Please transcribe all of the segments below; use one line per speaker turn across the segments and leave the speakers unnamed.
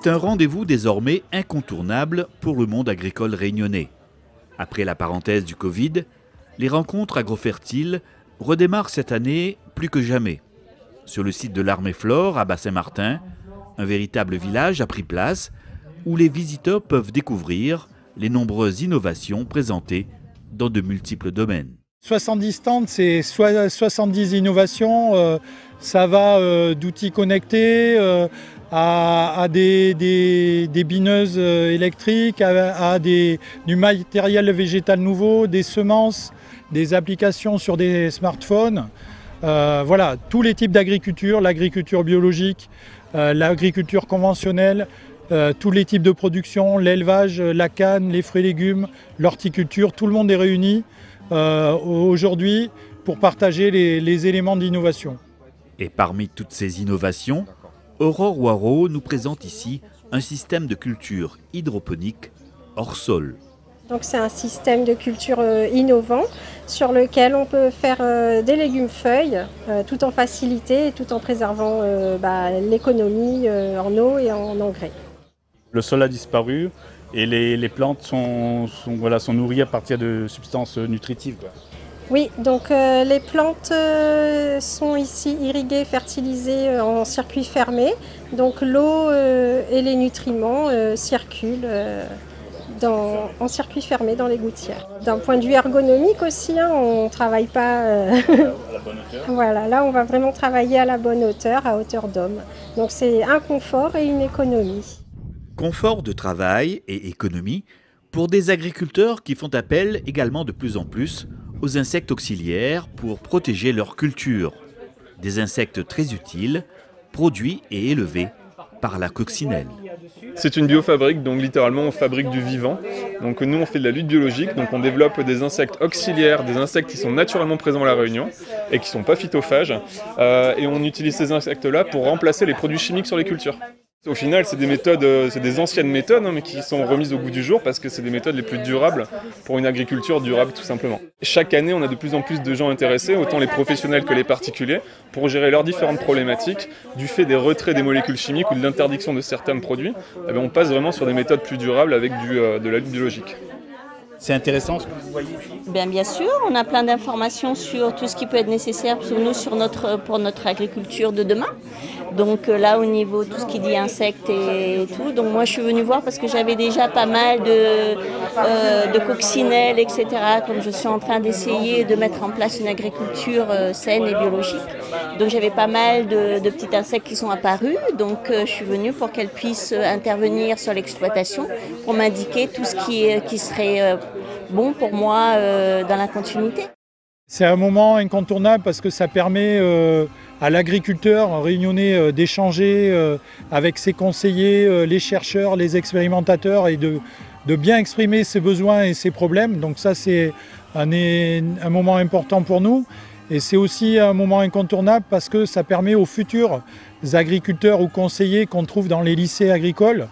C'est un rendez-vous désormais incontournable pour le monde agricole réunionnais. Après la parenthèse du Covid, les rencontres agrofertiles redémarrent cette année plus que jamais. Sur le site de l'Armée-Flore à Bassin-Martin, un véritable village a pris place où les visiteurs peuvent découvrir les nombreuses innovations présentées dans de multiples domaines.
70 stands, c'est 70 innovations. Ça va d'outils connectés à des bineuses électriques, à du matériel végétal nouveau, des semences, des applications sur des smartphones. Voilà, tous les types d'agriculture, l'agriculture biologique, l'agriculture conventionnelle, tous les types de production, l'élevage, la canne, les fruits et légumes, l'horticulture, tout le monde est réuni aujourd'hui pour partager les éléments d'innovation.
Et parmi toutes ces innovations, Aurore Waro nous présente ici un système de culture hydroponique hors sol.
Donc c'est un système de culture innovant sur lequel on peut faire des légumes feuilles tout en facilité et tout en préservant l'économie en eau et en engrais.
Le sol a disparu et les plantes sont nourries à partir de substances nutritives.
Oui, donc les plantes sont ici irriguées, fertilisées en circuit fermé. Donc l'eau et les nutriments circulent en circuit fermé dans les gouttières. D'un point de vue ergonomique aussi, on ne travaille pas
à la bonne hauteur.
Voilà, là on va vraiment travailler à la bonne hauteur, à hauteur d'homme. Donc c'est un confort et une économie.
Confort de travail et économie pour des agriculteurs qui font appel également de plus en plus aux insectes auxiliaires pour protéger leur culture. Des insectes très utiles, produits et élevés par la coccinelle.
C'est une biofabrique, donc littéralement on fabrique du vivant. Donc nous on fait de la lutte biologique, donc on développe des insectes auxiliaires, des insectes qui sont naturellement présents à La Réunion et qui ne sont pas phytophages. Et on utilise ces insectes-là pour remplacer les produits chimiques sur les cultures. Au final, c'est des méthodes, c'est des anciennes méthodes, mais qui sont remises au goût du jour parce que c'est des méthodes les plus durables pour une agriculture durable, tout simplement. Chaque année, on a de plus en plus de gens intéressés, autant les professionnels que les particuliers, pour gérer leurs différentes problématiques. Du fait des retraits des molécules chimiques ou de l'interdiction de certains produits, on passe vraiment sur des méthodes plus durables avec de la lutte biologique.
C'est intéressant ce que vous voyez ici ?
Bien sûr, on a plein d'informations sur tout ce qui peut être nécessaire pour nous, pour notre agriculture de demain. Donc là, au niveau tout ce qui dit insectes et tout, donc moi je suis venue voir parce que j'avais déjà pas mal de coccinelles, etc. Comme je suis en train d'essayer de mettre en place une agriculture saine et biologique. Donc j'avais pas mal de petits insectes qui sont apparus. Donc je suis venue pour qu'elles puissent intervenir sur l'exploitation, pour m'indiquer tout ce qui serait bon pour moi dans la continuité.
C'est un moment incontournable parce que ça permet à l'agriculteur réunionnais d'échanger avec ses conseillers, les chercheurs, les expérimentateurs et de bien exprimer ses besoins et ses problèmes. Donc ça c'est un moment important pour nous. Et c'est aussi un moment incontournable parce que ça permet aux futurs agriculteurs ou conseillers qu'on trouve dans les lycées agricoles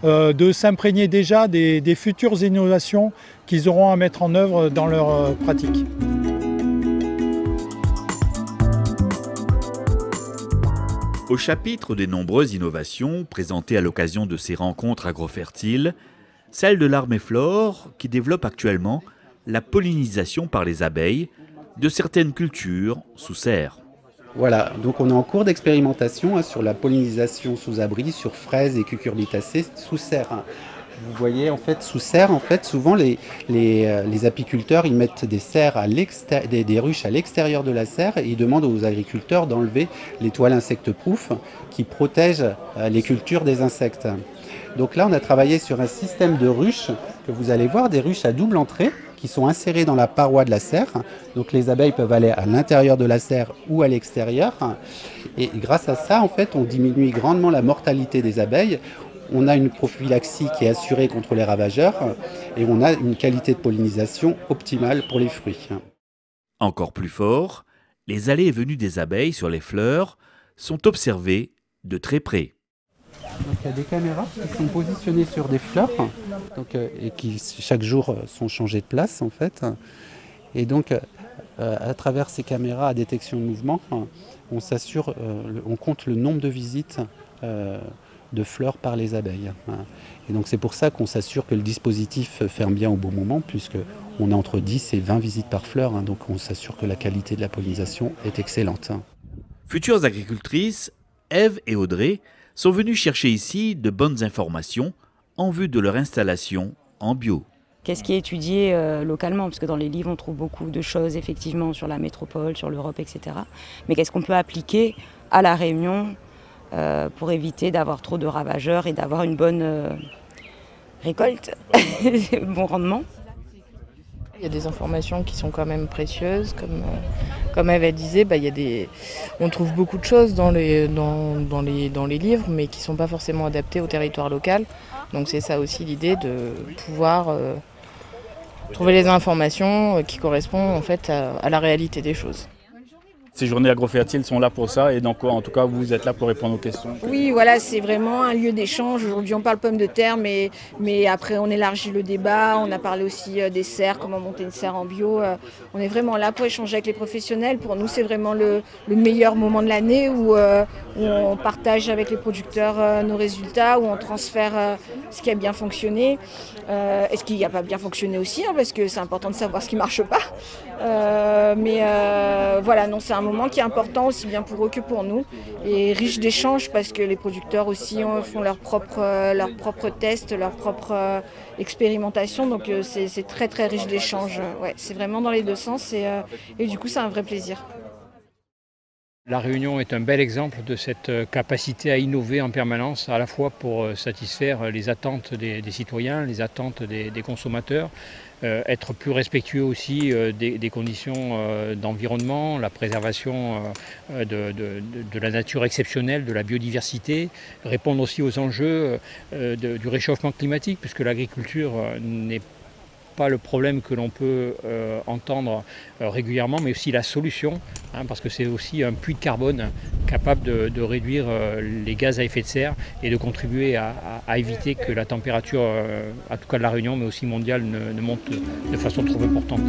de s'imprégner déjà des futures innovations qu'ils auront à mettre en œuvre dans leur pratique.
Au chapitre des nombreuses innovations présentées à l'occasion de ces rencontres agrofertiles, celle de l'Armée-Flore qui développe actuellement la pollinisation par les abeilles de certaines cultures sous serre.
Voilà, donc on est en cours d'expérimentation sur la pollinisation sous abri, sur fraises et cucurbitacées sous serre. Vous voyez, en fait, sous serre, souvent les apiculteurs ils mettent des serres des ruches à l'extérieur de la serre et ils demandent aux agriculteurs d'enlever les toiles insectes-proof qui protègent les cultures des insectes. Donc là, on a travaillé sur un système de ruches que vous allez voir, des ruches à double entrée qui sont insérées dans la paroi de la serre. Donc les abeilles peuvent aller à l'intérieur de la serre ou à l'extérieur. Et grâce à ça, en fait, on diminue grandement la mortalité des abeilles. On a une prophylaxie qui est assurée contre les ravageurs et on a une qualité de pollinisation optimale pour les fruits.
Encore plus fort, les allées et venues des abeilles sur les fleurs sont observées de très près.
Donc, il y a des caméras qui sont positionnées sur des fleurs et qui chaque jour sont changées de place en fait. Et donc à travers ces caméras à détection de mouvement, on s'assure, on compte le nombre de visites de fleurs par les abeilles. Et donc c'est pour ça qu'on s'assure que le dispositif ferme bien au bon moment, puisqu'on est entre 10 et 20 visites par fleur, donc on s'assure que la qualité de la pollinisation est excellente.
Futures agricultrices, Ève et Audrey sont venues chercher ici de bonnes informations en vue de leur installation en bio.
Qu'est-ce qui est étudié localement? Parce que dans les livres, on trouve beaucoup de choses, effectivement, sur la métropole, sur l'Europe, etc. Mais qu'est-ce qu'on peut appliquer à La Réunion pour éviter d'avoir trop de ravageurs et d'avoir une bonne récolte, bon rendement?
Il y a des informations qui sont quand même précieuses, comme Ève disait, on trouve beaucoup de choses dans les livres, mais qui ne sont pas forcément adaptées au territoire local. Donc c'est ça aussi l'idée de pouvoir trouver les informations qui correspondent en fait à la réalité des choses.
Ces journées agrofertiles sont là pour ça et donc en tout cas vous êtes là pour répondre aux questions.
Oui, voilà, c'est vraiment un lieu d'échange. Aujourd'hui on parle pommes de terre, mais après on élargit le débat. On a parlé aussi des serres, comment monter une serre en bio. On est vraiment là pour échanger avec les professionnels. Pour nous c'est vraiment le meilleur moment de l'année où on partage avec les producteurs nos résultats, où on transfère ce qui a bien fonctionné et ce qui n'a pas bien fonctionné aussi, parce que c'est important de savoir ce qui ne marche pas. Voilà, non, c'est un moment qui est important aussi bien pour eux que pour nous et riche d'échanges parce que les producteurs aussi font leurs propres tests, leurs propres expérimentations, donc c'est très très riche d'échanges. Ouais, c'est vraiment dans les deux sens et du coup c'est un vrai plaisir.
La Réunion est un bel exemple de cette capacité à innover en permanence, à la fois pour satisfaire les attentes des citoyens, les attentes des consommateurs, être plus respectueux aussi des conditions d'environnement, la préservation de la nature exceptionnelle, de la biodiversité, répondre aussi aux enjeux du réchauffement climatique, puisque l'agriculture n'est pas le problème que l'on peut entendre régulièrement, mais aussi la solution, parce que c'est aussi un puits de carbone capable de réduire les gaz à effet de serre et de contribuer à éviter que la température, en tout cas de la Réunion, mais aussi mondiale, ne monte de façon trop importante.